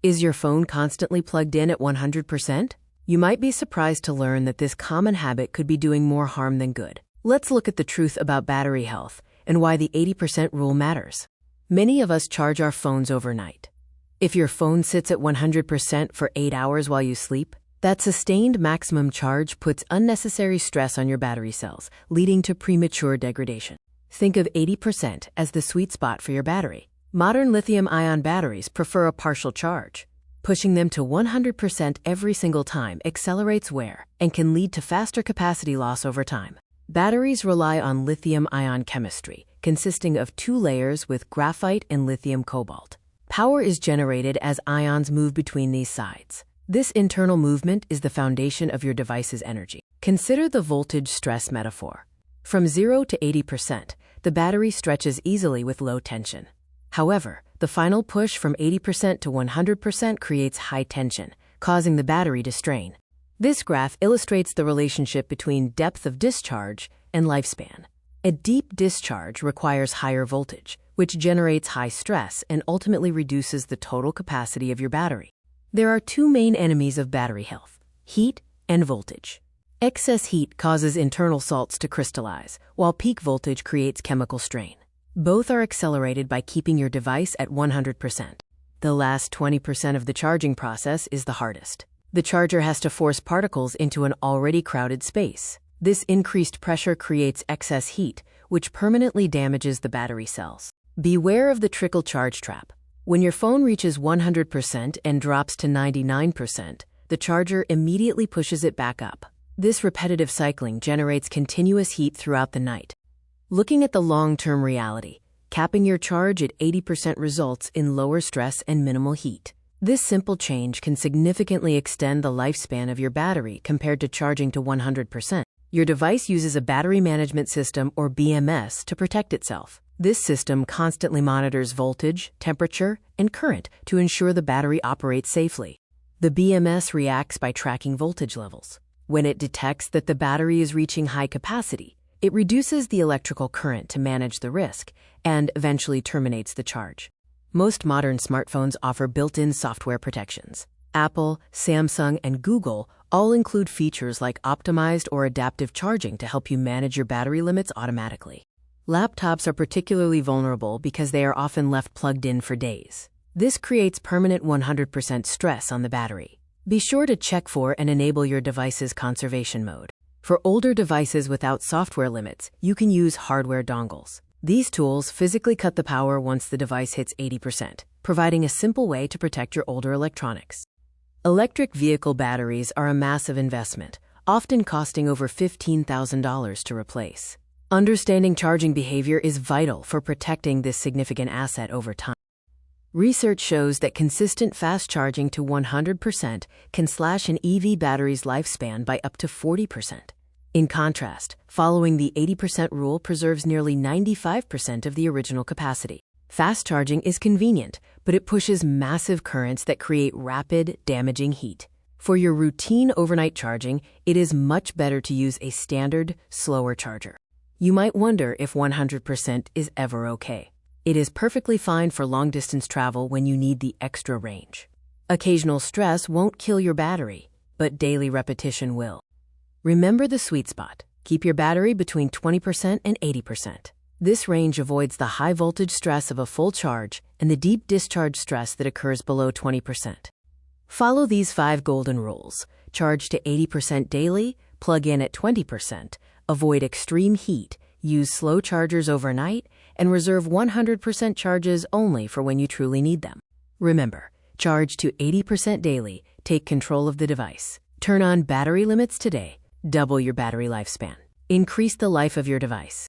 Is your phone constantly plugged in at 100%? You might be surprised to learn that this common habit could be doing more harm than good. Let's look at the truth about battery health and why the 80% rule matters. Many of us charge our phones overnight. If your phone sits at 100% for 8 hours while you sleep, that sustained maximum charge puts unnecessary stress on your battery cells, leading to premature degradation. Think of 80% as the sweet spot for your battery. Modern lithium-ion batteries prefer a partial charge. Pushing them to 100% every single time accelerates wear and can lead to faster capacity loss over time. Batteries rely on lithium-ion chemistry, consisting of 2 layers with graphite and lithium cobalt. Power is generated as ions move between these sides. This internal movement is the foundation of your device's energy. Consider the voltage stress metaphor. From 0 to 80%, the battery stretches easily with low tension. However, the final push from 80% to 100% creates high tension, causing the battery to strain. This graph illustrates the relationship between depth of discharge and lifespan. A deep discharge requires higher voltage, which generates high stress and ultimately reduces the total capacity of your battery. There are 2 main enemies of battery health: heat and voltage. Excess heat causes internal salts to crystallize, while peak voltage creates chemical strain. Both are accelerated by keeping your device at 100%. The last 20% of the charging process is the hardest. The charger has to force particles into an already crowded space. This increased pressure creates excess heat, which permanently damages the battery cells. Beware of the trickle charge trap. When your phone reaches 100% and drops to 99%, the charger immediately pushes it back up. This repetitive cycling generates continuous heat throughout the night. Looking at the long-term reality, capping your charge at 80% results in lower stress and minimal heat. This simple change can significantly extend the lifespan of your battery compared to charging to 100%. Your device uses a battery management system, or BMS, to protect itself. This system constantly monitors voltage, temperature, and current to ensure the battery operates safely. The BMS reacts by tracking voltage levels. When it detects that the battery is reaching high capacity, it reduces the electrical current to manage the risk and eventually terminates the charge. Most modern smartphones offer built-in software protections. Apple, Samsung, and Google all include features like optimized or adaptive charging to help you manage your battery limits automatically. Laptops are particularly vulnerable because they are often left plugged in for days. This creates permanent 100% stress on the battery. Be sure to check for and enable your device's conservation mode. For older devices without software limits, you can use hardware dongles. These tools physically cut the power once the device hits 80%, providing a simple way to protect your older electronics. Electric vehicle batteries are a massive investment, often costing over $15,000 to replace. Understanding charging behavior is vital for protecting this significant asset over time. Research shows that consistent fast charging to 100% can slash an EV battery's lifespan by up to 40%. In contrast, following the 80% rule preserves nearly 95% of the original capacity. Fast charging is convenient, but it pushes massive currents that create rapid, damaging heat. For your routine overnight charging, it is much better to use a standard, slower charger. You might wonder if 100% is ever okay. It is perfectly fine for long-distance travel when you need the extra range. Occasional stress won't kill your battery, but daily repetition will. Remember the sweet spot. Keep your battery between 20% and 80%. This range avoids the high voltage stress of a full charge and the deep discharge stress that occurs below 20%. Follow these 5 golden rules. Charge to 80% daily, plug in at 20%, avoid extreme heat, use slow chargers overnight, and reserve 100% charges only for when you truly need them. Remember, charge to 80% daily, take control of the device. Turn on battery limits today. Double your battery lifespan. Increase the life of your device.